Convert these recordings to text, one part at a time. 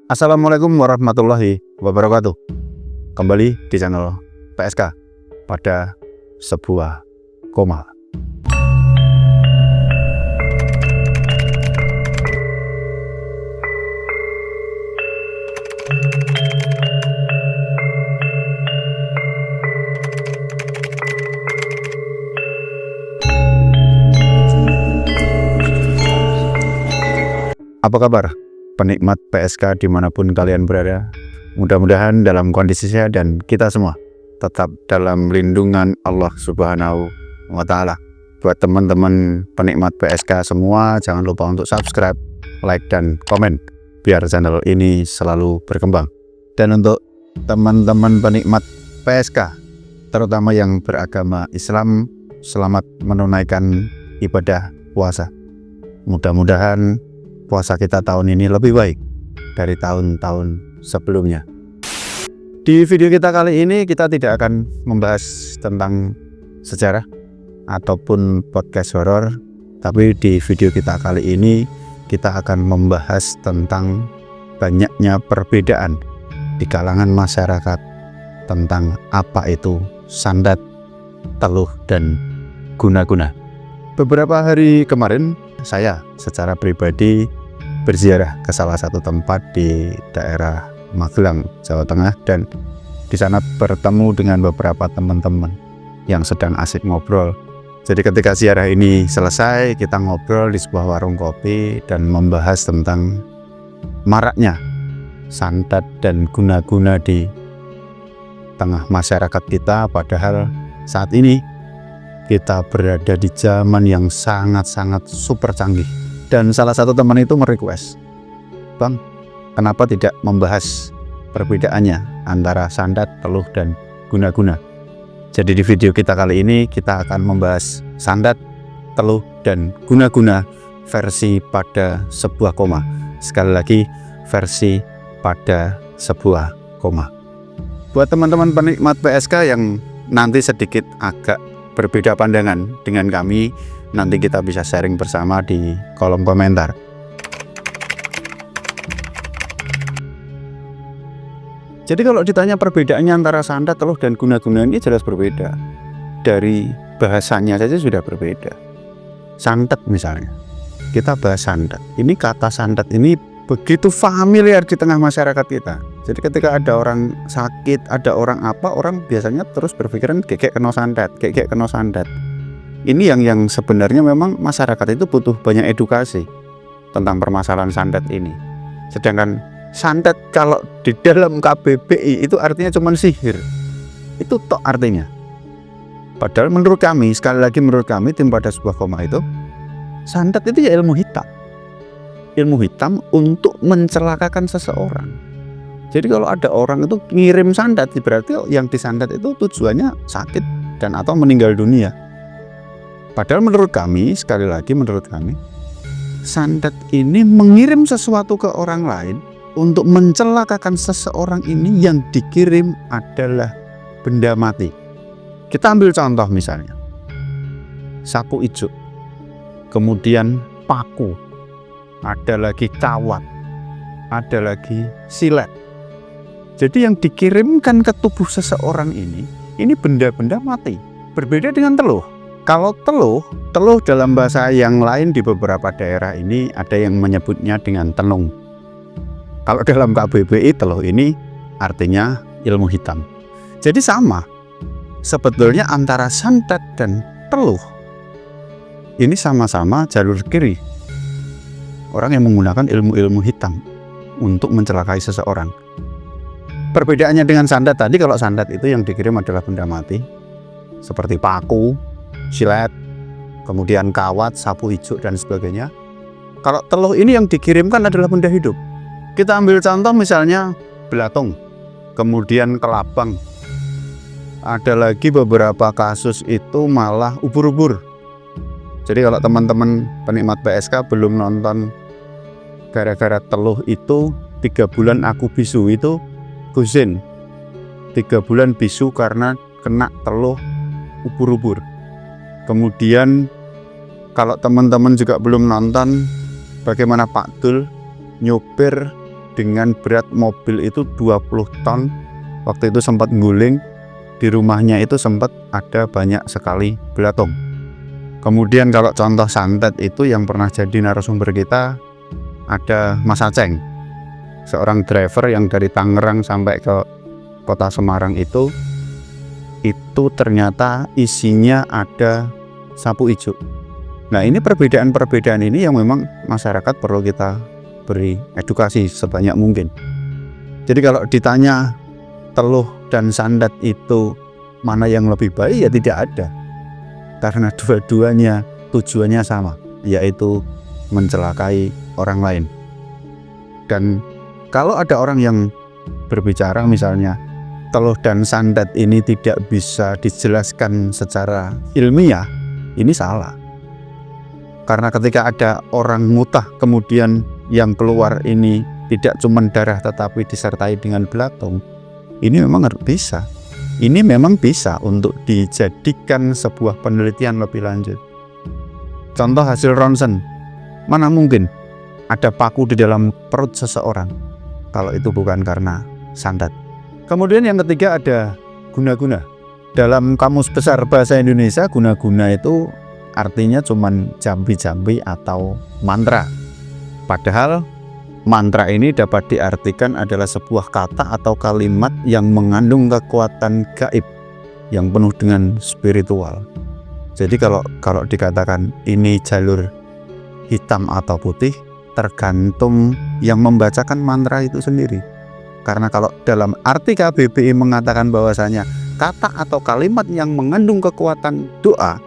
Assalamualaikum warahmatullahi wabarakatuh. Kembali di channel PSK pada sebuah koma. Apa kabar penikmat PSK dimanapun kalian berada? Mudah-mudahan dalam kondisi sehat dan kita semua tetap dalam lindungan Allah Subhanahu wa Ta'ala. Buat teman-teman penikmat PSK semua, jangan lupa untuk subscribe, like, dan komen biar channel ini selalu berkembang. Dan untuk teman-teman penikmat PSK, terutama yang beragama Islam, selamat menunaikan ibadah puasa. Mudah-mudahan puasa kita tahun ini lebih baik dari tahun-tahun sebelumnya. Di video kita kali ini kita tidak akan membahas tentang sejarah ataupun podcast horor, tapi di video kita kali ini kita akan membahas tentang banyaknya perbedaan di kalangan masyarakat tentang apa itu sandat, teluh, dan guna-guna. Beberapa hari kemarin saya secara pribadi berziarah ke salah satu tempat di daerah Magelang, Jawa Tengah, dan di sana bertemu dengan beberapa teman-teman yang sedang asik ngobrol. Jadi ketika ziarah ini selesai, kita ngobrol di sebuah warung kopi dan membahas tentang maraknya santet dan guna-guna di tengah masyarakat kita, padahal saat ini kita berada di zaman yang sangat-sangat super canggih. Dan salah satu teman itu merequest, "Bang, kenapa tidak membahas perbedaannya antara sandat, teluh, dan guna-guna?" Jadi di video kita kali ini kita akan membahas sandat, teluh, dan guna-guna versi pada sebuah koma. Sekali lagi, versi pada sebuah koma. Buat teman-teman penikmat PSK yang nanti sedikit agak berbeda pandangan dengan kami, nanti kita bisa sharing bersama di kolom komentar. Jadi kalau ditanya perbedaannya antara sandat, teluh, dan guna-guna, ini jelas berbeda. Dari bahasanya saja sudah berbeda. Santet misalnya, kita bahas santet. Ini kata santet ini begitu familiar di tengah masyarakat kita. Jadi ketika ada orang sakit, ada orang apa, orang biasanya terus berpikiran kek kena santet, kek kena santet. Ini yang sebenarnya memang masyarakat itu butuh banyak edukasi tentang permasalahan santet ini. Sedangkan santet kalau di dalam KBBI itu artinya cuma sihir. Itu tok artinya. Padahal menurut kami, sekali lagi menurut kami, tim pada sebuah koma itu, santet itu ya ilmu hitam. Ilmu hitam untuk mencelakakan seseorang. Jadi kalau ada orang itu ngirim santet, berarti yang disantet itu tujuannya sakit dan atau meninggal dunia. Padahal menurut kami, sekali lagi menurut kami, santet ini mengirim sesuatu ke orang lain untuk mencelakakan seseorang ini, yang dikirim adalah benda mati. Kita ambil contoh misalnya, sapu ijuk, kemudian paku, ada lagi kawat, ada lagi silet. Jadi yang dikirimkan ke tubuh seseorang ini benda-benda mati. Berbeda dengan teluh. Kalau teluh dalam bahasa yang lain di beberapa daerah ini ada yang menyebutnya dengan tenung. Kalau dalam KBBI, teluh ini artinya ilmu hitam. Jadi sama sebetulnya antara santet dan teluh. Ini sama-sama jalur kiri. Orang yang menggunakan ilmu-ilmu hitam untuk mencelakai seseorang. Perbedaannya dengan santet tadi, kalau santet itu yang dikirim adalah benda mati seperti paku, silet, kemudian kawat, sapu ijuk, dan sebagainya. Kalau teluh ini yang dikirimkan adalah benda hidup. Kita ambil contoh misalnya belatung, kemudian kelabang. Ada lagi beberapa kasus itu malah ubur-ubur. Jadi kalau teman-teman penikmat PSK belum nonton gara-gara teluh itu 3 bulan aku bisu, itu Guzin 3 bulan bisu karena kena teluh ubur-ubur. Kemudian kalau teman-teman juga belum nonton bagaimana Pak Dul nyopir dengan berat mobil itu 20 ton. Waktu itu sempat guling, di rumahnya itu sempat ada banyak sekali belatung. Kemudian kalau contoh santet itu yang pernah jadi narasumber kita, ada Mas Aceng, seorang driver yang dari Tangerang sampai ke kota Semarang itu ternyata isinya ada sapu ijuk. Nah, ini perbedaan-perbedaan ini yang memang masyarakat perlu kita beri edukasi sebanyak mungkin. Jadi kalau ditanya teluh dan santet itu mana yang lebih baik, ya tidak ada. Karena dua-duanya tujuannya sama, yaitu mencelakai orang lain. Dan kalau ada orang yang berbicara misalnya teluh dan santet ini tidak bisa dijelaskan secara ilmiah, ini salah. Karena ketika ada orang mutah kemudian yang keluar ini tidak cuma darah tetapi disertai dengan belatung, ini memang harus bisa. Ini memang bisa untuk dijadikan sebuah penelitian lebih lanjut. Contoh hasil ronsen, mana mungkin ada paku di dalam perut seseorang kalau itu bukan karena santet. Kemudian yang ketiga ada guna-guna. Dalam Kamus Besar Bahasa Indonesia, guna-guna itu artinya cuman jambi-jambi atau mantra. Padahal mantra ini dapat diartikan adalah sebuah kata atau kalimat yang mengandung kekuatan gaib yang penuh dengan spiritual. Jadi kalau dikatakan ini jalur hitam atau putih, tergantung yang membacakan mantra itu sendiri. Karena kalau dalam arti KBBI mengatakan bahwasanya kata atau kalimat yang mengandung kekuatan doa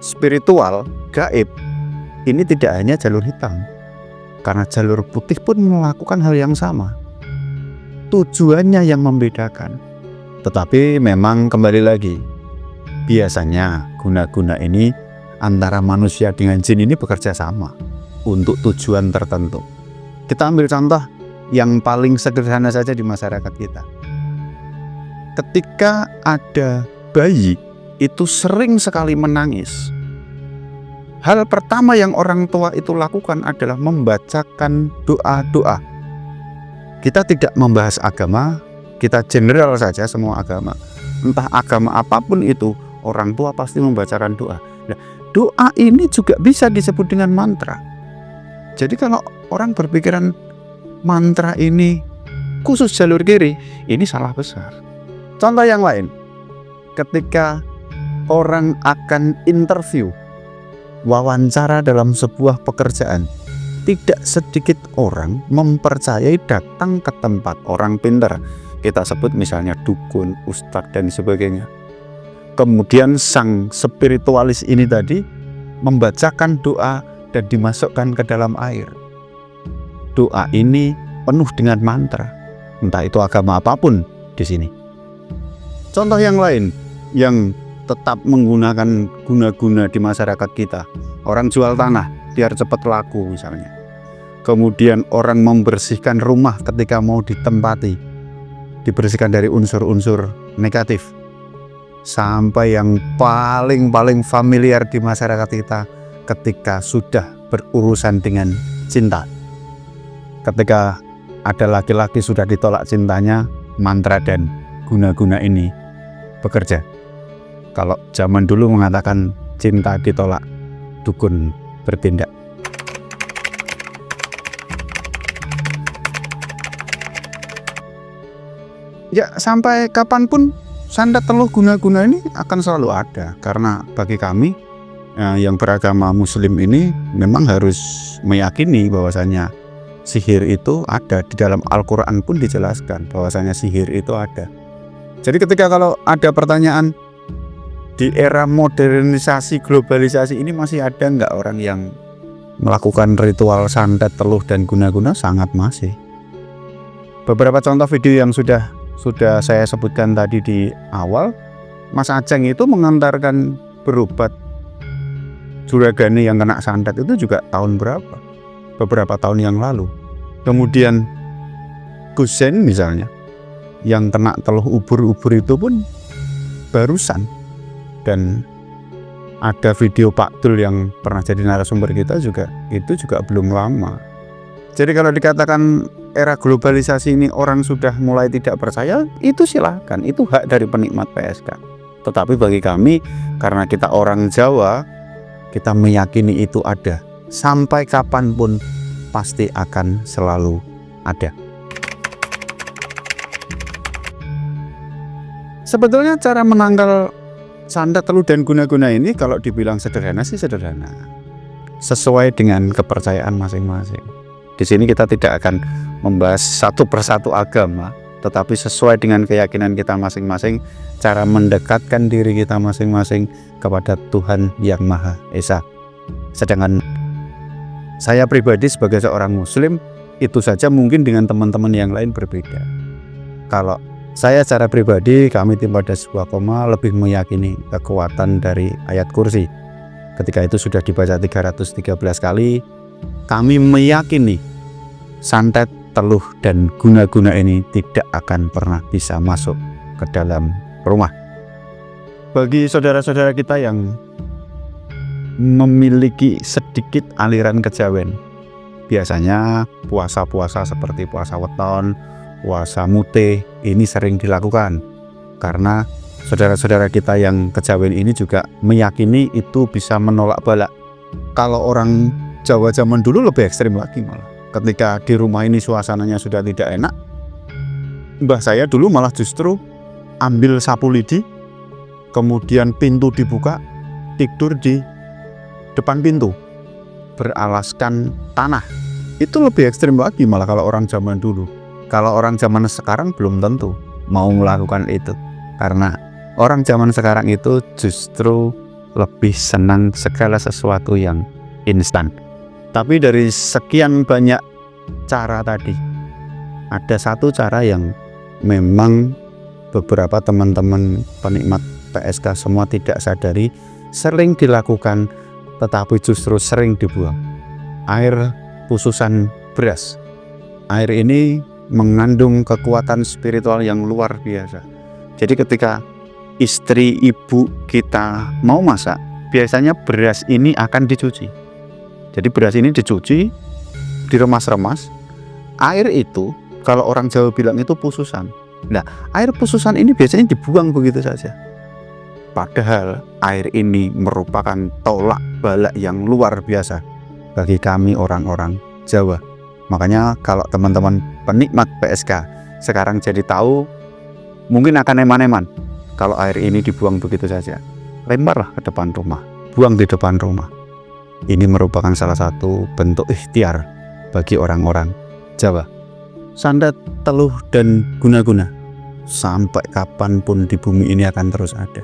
spiritual, gaib, ini tidak hanya jalur hitam. Karena jalur putih pun melakukan hal yang sama. Tujuannya yang membedakan. Tetapi memang kembali lagi, biasanya guna-guna ini antara manusia dengan jin ini bekerja sama untuk tujuan tertentu. Kita ambil contoh yang paling sederhana saja di masyarakat kita. Ketika ada bayi itu sering sekali menangis, hal pertama yang orang tua itu lakukan adalah membacakan doa-doa. Kita tidak membahas agama, kita general saja semua agama. Entah agama apapun itu, orang tua pasti membacakan doa. Nah, doa ini juga bisa disebut dengan mantra. Jadi kalau orang berpikiran mantra ini khusus jalur kiri, ini salah besar. Contoh yang lain, ketika orang akan interview, wawancara dalam sebuah pekerjaan, tidak sedikit orang mempercayai datang ke tempat orang pintar. Kita sebut misalnya dukun, ustadz dan sebagainya. Kemudian sang spiritualis ini tadi membacakan doa dan dimasukkan ke dalam air. Doa ini penuh dengan mantra, entah itu agama apapun di sini. Contoh yang lain yang tetap menggunakan guna-guna di masyarakat kita, orang jual tanah biar cepat laku misalnya. Kemudian orang membersihkan rumah ketika mau ditempati, dibersihkan dari unsur-unsur negatif. Sampai yang paling familiar di masyarakat kita ketika sudah berurusan dengan cinta. Ketika ada laki-laki sudah ditolak cintanya, mantra dan guna-guna ini bekerja. Kalau zaman dulu mengatakan cinta ditolak, dukun bertindak. Ya, sampai kapanpun santet teluh guna-guna ini akan selalu ada. Karena bagi kami yang beragama muslim ini memang harus meyakini bahwasanya sihir itu ada. Di dalam Al-Quran pun dijelaskan bahwasanya sihir itu ada. Jadi ketika kalau ada pertanyaan, di era modernisasi, globalisasi ini masih ada nggak orang yang melakukan ritual santet teluh dan guna-guna? Sangat masih. Beberapa contoh video yang sudah saya sebutkan tadi di awal, Mas Aceng itu mengantarkan berobat juragane yang kena santet itu juga tahun berapa? Beberapa tahun yang lalu. Kemudian Gusen misalnya yang kena teluh ubur-ubur itu pun barusan. Dan ada video Pak Dul yang pernah jadi narasumber kita juga, itu juga belum lama. Jadi kalau dikatakan era globalisasi ini orang sudah mulai tidak percaya, itu silahkan, itu hak dari penikmat PSK. Tetapi bagi kami, karena kita orang Jawa, kita meyakini itu ada. Sampai kapanpun pasti akan selalu ada. Sebetulnya cara menangkal santet, teluh, dan guna-guna ini kalau dibilang sederhana sih sederhana. Sesuai dengan kepercayaan masing-masing. Di sini kita tidak akan membahas satu persatu agama, tetapi sesuai dengan keyakinan kita masing-masing, cara mendekatkan diri kita masing-masing kepada Tuhan Yang Maha Esa. Sedangkan saya pribadi sebagai seorang Muslim, itu saja mungkin dengan teman-teman yang lain berbeda. Kalau saya secara pribadi, kami tim pada sebuah koma lebih meyakini kekuatan dari ayat kursi. Ketika itu sudah dibaca 313 kali, kami meyakini santet, teluh, dan guna-guna ini tidak akan pernah bisa masuk ke dalam rumah. Bagi saudara-saudara kita yang memiliki sedikit aliran kejawen, biasanya puasa-puasa seperti puasa weton, puasa mute ini sering dilakukan karena saudara-saudara kita yang kejawen ini juga meyakini itu bisa menolak bala. Kalau orang Jawa zaman dulu lebih ekstrim lagi, malah ketika di rumah ini suasananya sudah tidak enak, mbah saya dulu malah justru ambil sapu lidi, kemudian pintu dibuka, tidur di depan pintu beralaskan tanah. Itu lebih ekstrim lagi malah kalau orang zaman dulu. Kalau orang zaman sekarang belum tentu mau melakukan itu, karena orang zaman sekarang itu justru lebih senang segala sesuatu yang instan. Tapi dari sekian banyak cara tadi, ada satu cara yang memang beberapa teman-teman penikmat PSK semua tidak sadari, sering dilakukan tetapi justru sering dibuang. Air pususan beras. Air ini mengandung kekuatan spiritual yang luar biasa. Jadi ketika istri ibu kita mau masak, biasanya beras ini akan dicuci. Jadi beras ini dicuci, diremas-remas. Air itu kalau orang Jawa bilang itu pususan. Nah, air pususan ini biasanya dibuang begitu saja. Padahal air ini merupakan tolak balak yang luar biasa bagi kami orang-orang Jawa. Makanya kalau teman-teman penikmat PSK sekarang jadi tahu, mungkin akan eman-eman kalau air ini dibuang begitu saja. Lemparlah ke depan rumah, buang di depan rumah. Ini merupakan salah satu bentuk ikhtiar bagi orang-orang Jawa. Santet, teluh, dan guna-guna sampai kapanpun di bumi ini akan terus ada.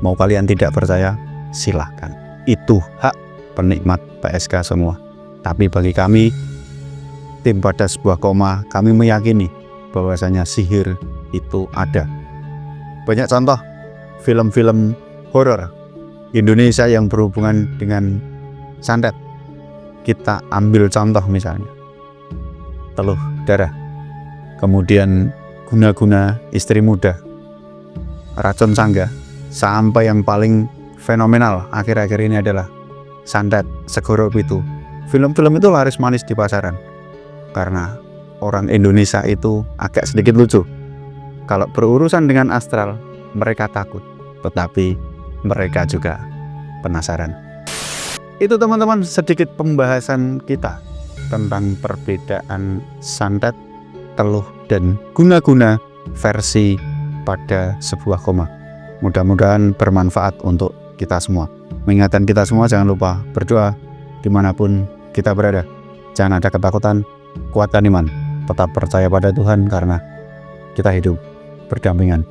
Mau kalian tidak percaya, silahkan. Itu hak penikmat PSK semua. Tapi bagi kami, tim pada sebuah koma, kami meyakini bahwasanya sihir itu ada. Banyak contoh film-film horor Indonesia yang berhubungan dengan santet. Kita ambil contoh misalnya teluh darah, kemudian guna-guna istri muda, racun sangga, sampai yang paling fenomenal akhir-akhir ini adalah santet segoro pitu. Film-film itu laris manis di pasaran karena orang Indonesia itu agak sedikit lucu. Kalau berurusan dengan astral, mereka takut, tetapi mereka juga penasaran. Itu teman-teman sedikit pembahasan kita tentang perbedaan santet, teluh, dan guna-guna versi pada sebuah koma. Mudah-mudahan bermanfaat untuk kita semua. Mengingatkan kita semua jangan lupa berdoa dimanapun kita berada. Jangan ada ketakutan, kuatkan iman, tetap percaya pada Tuhan karena kita hidup berdampingan